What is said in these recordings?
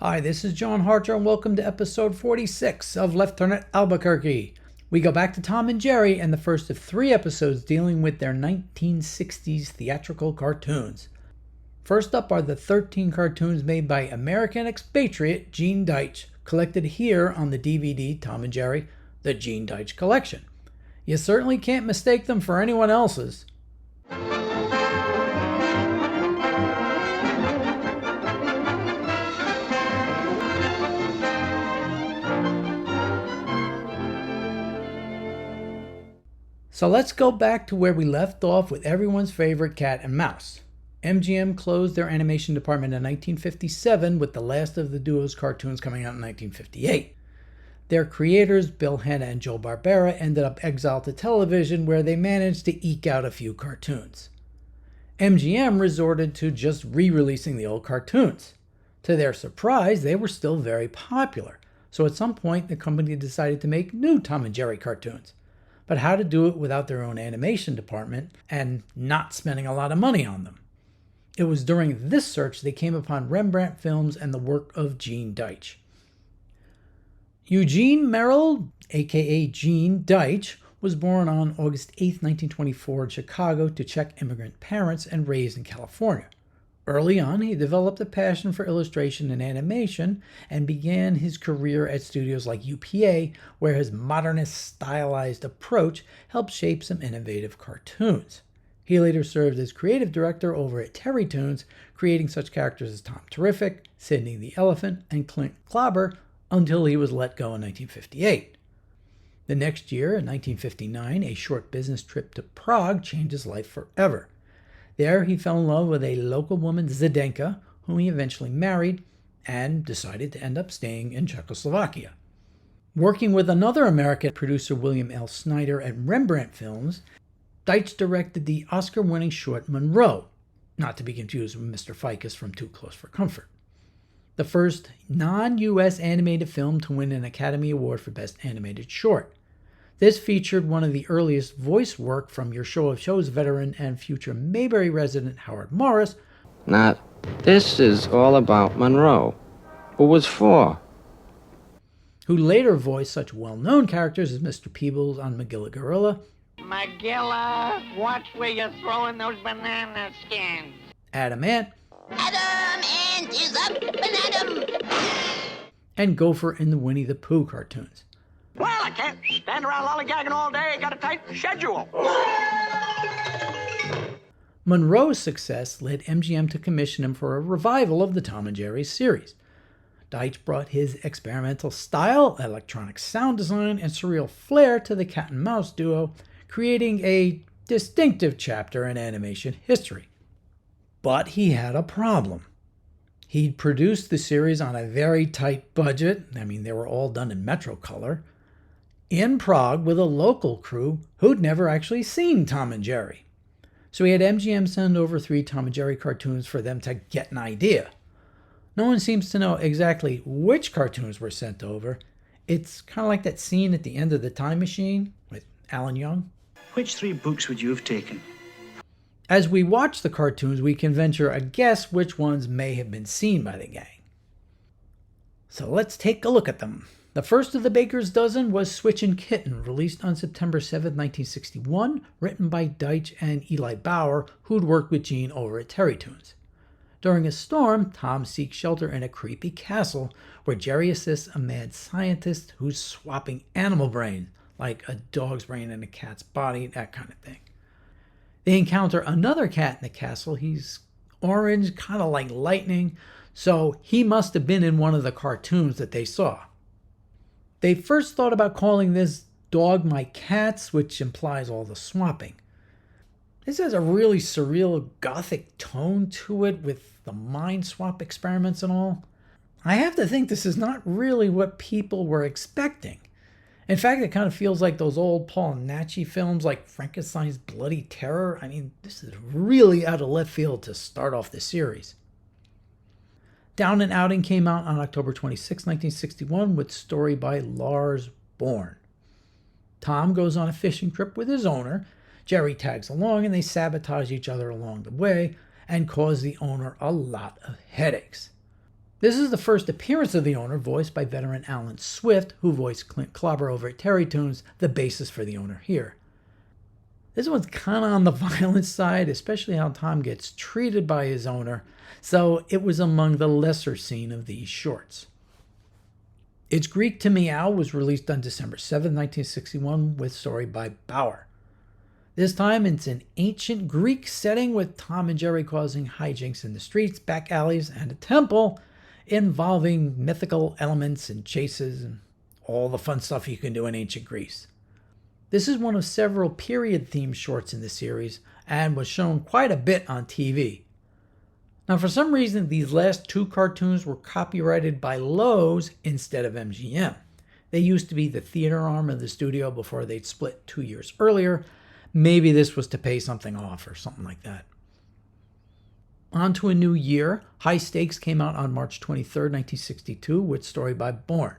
Hi, this is John Harcher, and welcome to episode 46 of Left Turn at Albuquerque. We go back to Tom and Jerry and the first of 3 episodes dealing with their 1960s theatrical cartoons. First up are the 13 cartoons made by American expatriate Gene Deitch, collected here on the DVD Tom and Jerry, The Gene Deitch Collection. You certainly can't mistake them for anyone else's. So let's go back to where we left off with everyone's favorite cat and mouse. MGM closed their animation department in 1957 with the last of the duo's cartoons coming out in 1958. Their creators, Bill Hanna and Joe Barbera, ended up exiled to television where they managed to eke out a few cartoons. MGM resorted to just re-releasing the old cartoons. To their surprise, they were still very popular, so at some point the company decided to make new Tom and Jerry cartoons. But how to do it without their own animation department and not spending a lot of money on them. It was during this search they came upon Rembrandt Films and the work of Gene Deitch. Eugene Merrill, aka Gene Deitch, was born on August 8, 1924 in Chicago to Czech immigrant parents and raised in California. Early on, he developed a passion for illustration and animation and began his career at studios like UPA, where his modernist stylized approach helped shape some innovative cartoons. He later served as creative director over at Terrytoons, creating such characters as Tom Terrific, Sidney the Elephant, and Clint Clobber until he was let go in 1958. The next year, in 1959, a short business trip to Prague changed his life forever. There, he fell in love with a local woman, Zdenka, whom he eventually married and decided to end up staying in Czechoslovakia. Working with another American producer, William L. Snyder at Rembrandt Films, Deitch directed the Oscar-winning short Monroe, not to be confused with Mr. Ficus from Too Close for Comfort. The first non-U.S. animated film to win an Academy Award for Best Animated Short. This featured one of the earliest voice work from Your Show of Shows veteran and future Mayberry resident Howard Morris. Now, this is all about Monroe. Who was for? Who later voiced such well-known characters as Mr. Peebles on Magilla Gorilla. Magilla, watch where you're throwing those banana skins. Adam Ant. Adam Ant is up and Adam. And Gopher in the Winnie the Pooh cartoons. Well, I can't stand around lollygagging all day. Got a tight schedule. Monroe's success led MGM to commission him for a revival of the Tom and Jerry series. Deitch brought his experimental style, electronic sound design, and surreal flair to the cat and mouse duo, creating a distinctive chapter in animation history. But he had a problem. He'd produced the series on a very tight budget. They were all done in Metrocolor. In Prague with a local crew who'd never actually seen Tom and Jerry. So he had MGM send over 3 Tom and Jerry cartoons for them to get an idea. No one seems to know exactly which cartoons were sent over. It's kind of like that scene at the end of The Time Machine with Alan Young. Which 3 books would you have taken? As we watch the cartoons, we can venture a guess which ones may have been seen by the gang. So let's take a look at them. The first of the Baker's Dozen was Switchin Kitten, released on September 7, 1961, written by Deitch and Eli Bauer, who'd worked with Gene over at Terrytoons. During a storm, Tom seeks shelter in a creepy castle where Jerry assists a mad scientist who's swapping animal brains, like a dog's brain in a cat's body, that kind of thing. They encounter another cat in the castle. He's orange, kind of like lightning, so he must have been in one of the cartoons that they saw. They first thought about calling this Dog My Cats, which implies all the swapping. This has a really surreal gothic tone to it with the mind swap experiments and all. I have to think this is not really what people were expecting. In fact, it kind of feels like those old Paul Naschy films like Frankenstein's Bloody Terror. This is really out of left field to start off the series. Down and Outing came out on October 26, 1961, with story by Lars Bourne. Tom goes on a fishing trip with his owner. Jerry tags along and they sabotage each other along the way and cause the owner a lot of headaches. This is the first appearance of the owner, voiced by veteran Alan Swift, who voiced Clint Clobber over at Terrytoons, the basis for the owner here. This one's kind of on the violent side, especially how Tom gets treated by his owner, so it was among the lesser seen of these shorts. It's Greek to Meow was released on December 7, 1961, with story by Bauer. This time it's an ancient Greek setting with Tom and Jerry causing hijinks in the streets, back alleys, and a temple involving mythical elements and chases and all the fun stuff you can do in ancient Greece. This is one of several period-themed shorts in the series and was shown quite a bit on TV. Now, for some reason, these last two cartoons were copyrighted by Lowe's instead of MGM. They used to be the theater arm of the studio before they'd split 2 years earlier. Maybe this was to pay something off or something like that. On to a new year. High Stakes came out on March 23, 1962, with story by Bourne.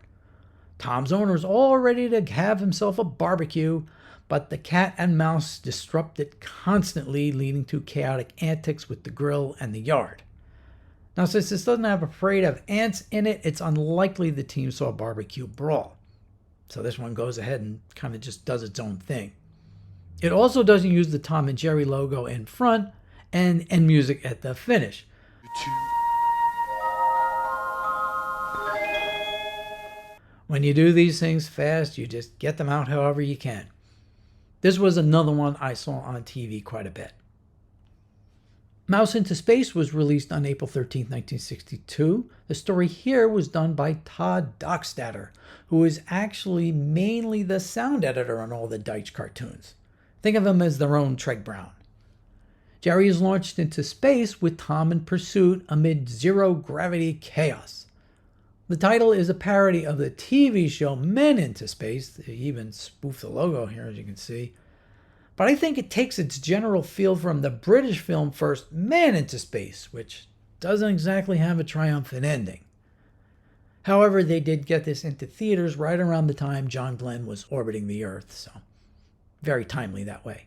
Tom's owner is all ready to have himself a barbecue, but the cat and mouse disrupt it constantly, leading to chaotic antics with the grill and the yard. Now, since this doesn't have a parade of ants in it, it's unlikely the team saw a barbecue brawl. So this one goes ahead and kind of just does its own thing. It also doesn't use the Tom and Jerry logo in front and end music at the finish. When you do these things fast, you just get them out however you can. This was another one I saw on TV quite a bit. Mouse into Space was released on April 13, 1962. The story here was done by Todd Dockstader, who is actually mainly the sound editor on all the Deitch cartoons. Think of him as their own Treg Brown. Jerry is launched into space with Tom in pursuit amid zero-gravity chaos. The title is a parody of the TV show Men into Space. They even spoof the logo here, as you can see. But I think it takes its general feel from the British film First Man into Space, which doesn't exactly have a triumphant ending. However, they did get this into theaters right around the time John Glenn was orbiting the Earth, so very timely that way.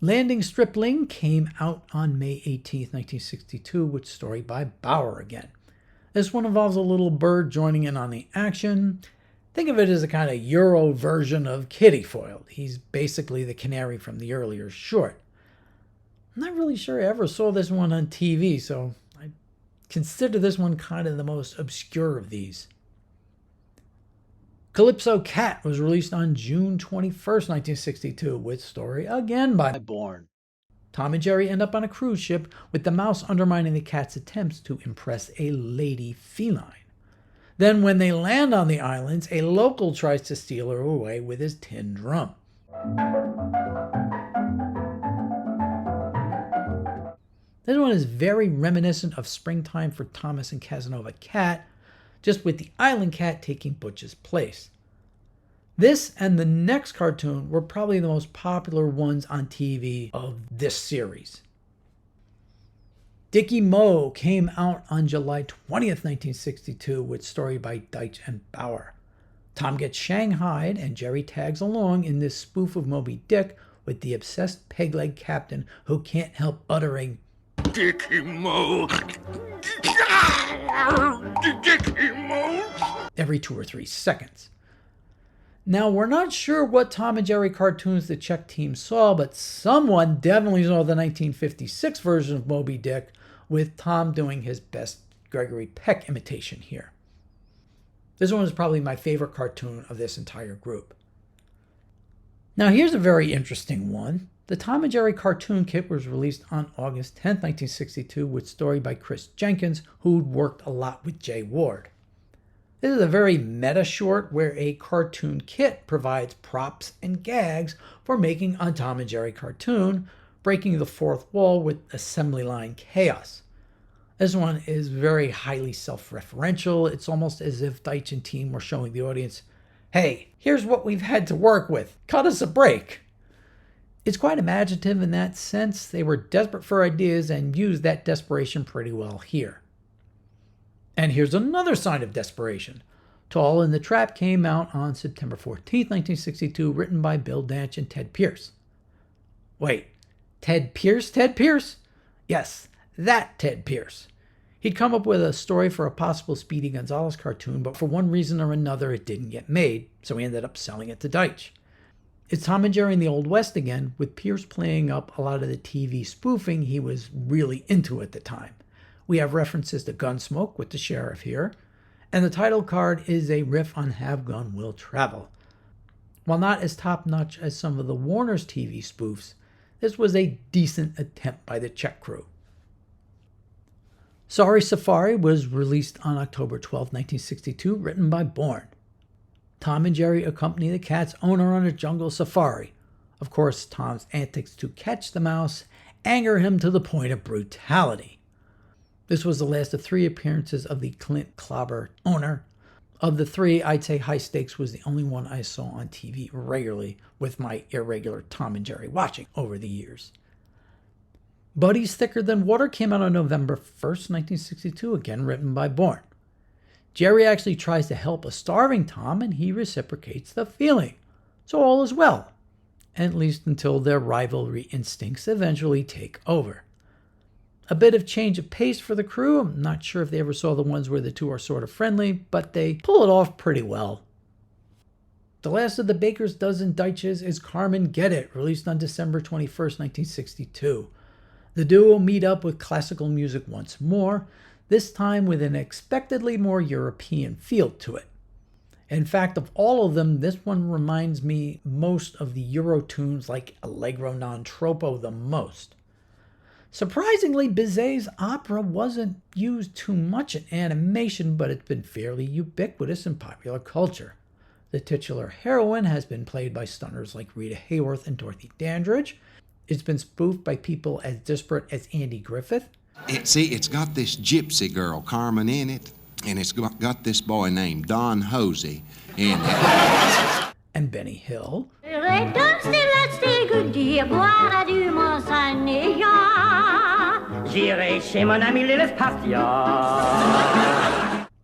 Landing Stripling came out on May 18, 1962, with story by Bauer again. This one involves a little bird joining in on the action. Think of it as a kind of Euro version of Kitty Foiled. He's basically the canary from the earlier short. I'm not really sure I ever saw this one on TV, so I consider this one kind of the most obscure of these. Calypso Cat was released on June 21st, 1962, with story again by Bourne. Tom and Jerry end up on a cruise ship with the mouse undermining the cat's attempts to impress a lady feline. Then when they land on the islands, a local tries to steal her away with his tin drum. This one is very reminiscent of Springtime for Thomas and Casanova Cat, just with the island cat taking Butch's place. This and the next cartoon were probably the most popular ones on TV of this series. Dicky Moe came out on July 20th, 1962, with story by Deitch and Bauer. Tom gets shanghaied and Jerry tags along in this spoof of Moby Dick with the obsessed peg-leg captain who can't help uttering, "Dicky Moe! Dicky Moe!" every 2 or 3 seconds. Now, we're not sure what Tom and Jerry cartoons the Czech team saw, but someone definitely saw the 1956 version of Moby Dick, with Tom doing his best Gregory Peck imitation here. This one is probably my favorite cartoon of this entire group. Now, here's a very interesting one. The Tom and Jerry cartoon kit was released on August 10, 1962, with story by Chris Jenkins, who'd worked a lot with Jay Ward. This is a very meta short where a cartoon kit provides props and gags for making a Tom and Jerry cartoon, breaking the fourth wall with assembly line chaos. This one is very highly self-referential. It's almost as if Deitch and team were showing the audience, hey, here's what we've had to work with. Cut us a break. It's quite imaginative in that sense. They were desperate for ideas and used that desperation pretty well here. And here's another sign of desperation. Tall in the Trap came out on September 14, 1962, written by Bill Danch and Ted Pierce. Wait, Ted Pierce? Ted Pierce? Yes, that Ted Pierce. He'd come up with a story for a possible Speedy Gonzales cartoon, but for one reason or another it didn't get made, so he ended up selling it to Deitch. It's Tom and Jerry in the Old West again, with Pierce playing up a lot of the TV spoofing he was really into at the time. We have references to Gunsmoke with the sheriff here, and the title card is a riff on Have Gun Will Travel. While not as top-notch as some of the Warner's TV spoofs, this was a decent attempt by the Czech crew. Sorry Safari was released on October 12, 1962, written by Bourne. Tom and Jerry accompany the cat's owner on a jungle safari. Of course, Tom's antics to catch the mouse anger him to the point of brutality. This was the last of 3 appearances of the Clint Clobber owner. Of the 3, I'd say High Stakes was the only one I saw on TV regularly with my irregular Tom and Jerry watching over the years. Buddies Thicker Than Water came out on November 1st, 1962, again written by Bourne. Jerry actually tries to help a starving Tom, and he reciprocates the feeling. So all is well, at least until their rivalry instincts eventually take over. A bit of change of pace for the crew. I'm not sure if they ever saw the ones where the two are sort of friendly, but they pull it off pretty well. The last of the Baker's Dozen Deitches is Carmen Get It, released on December 21st, 1962. The duo meet up with classical music once more, this time with an expectedly more European feel to it. In fact, of all of them, this one reminds me most of the Euro tunes like Allegro non troppo the most. Surprisingly, Bizet's opera wasn't used too much in animation, but it's been fairly ubiquitous in popular culture. The titular heroine has been played by stunners like Rita Hayworth and Dorothy Dandridge. It's been spoofed by people as disparate as Andy Griffith. It's got this gypsy girl, Carmen, in it, and it's got this boy named Don Hosey in it. And Benny Hill. There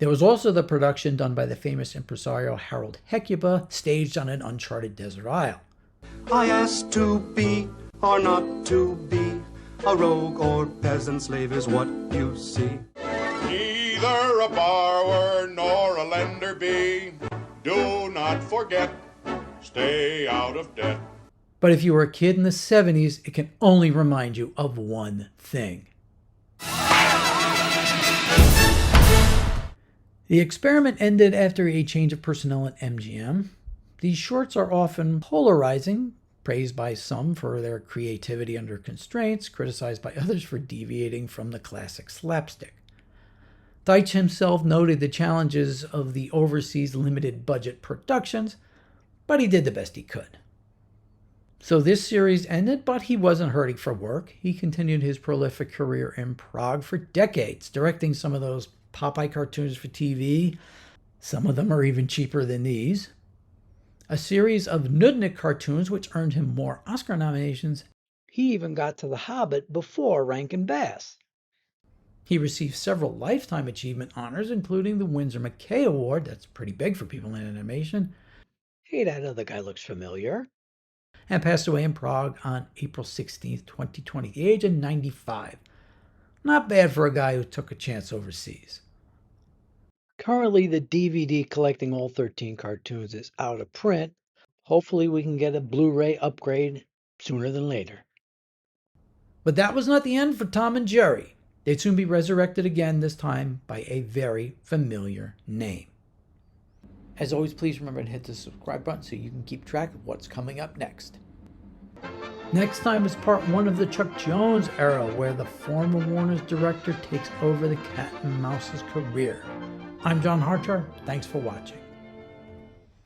was also the production done by the famous impresario Harold Hecuba, staged on an uncharted desert isle. I asked to be or not to be, a rogue or peasant slave is what you see. Neither a borrower nor a lender be, do not forget, stay out of debt. But if you were a kid in the 70s, it can only remind you of one thing. The experiment ended after a change of personnel at MGM. These shorts are often polarizing, praised by some for their creativity under constraints, criticized by others for deviating from the classic slapstick. Deitch himself noted the challenges of the overseas limited budget productions, but he did the best he could. So this series ended, but he wasn't hurting for work. He continued his prolific career in Prague for decades, directing some of those Popeye cartoons for TV. Some of them are even cheaper than these. A series of Nudnik cartoons which earned him more Oscar nominations. He even got to The Hobbit before Rankin Bass. He received several Lifetime Achievement honors, including the Winsor McKay Award. That's pretty big for people in animation. Hey, that other guy looks familiar. And passed away in Prague on April 16th, 2020, at the age of 95. Not bad for a guy who took a chance overseas. Currently, the DVD collecting all 13 cartoons is out of print. Hopefully, we can get a Blu-ray upgrade sooner than later. But that was not the end for Tom and Jerry. They'd soon be resurrected again, this time by a very familiar name. As always, please remember to hit the subscribe button so you can keep track of what's coming up next. Next time is part 1 of the Chuck Jones era, where the former Warner's director takes over the Cat and Mouse's career. I'm John Harchar. Thanks for watching.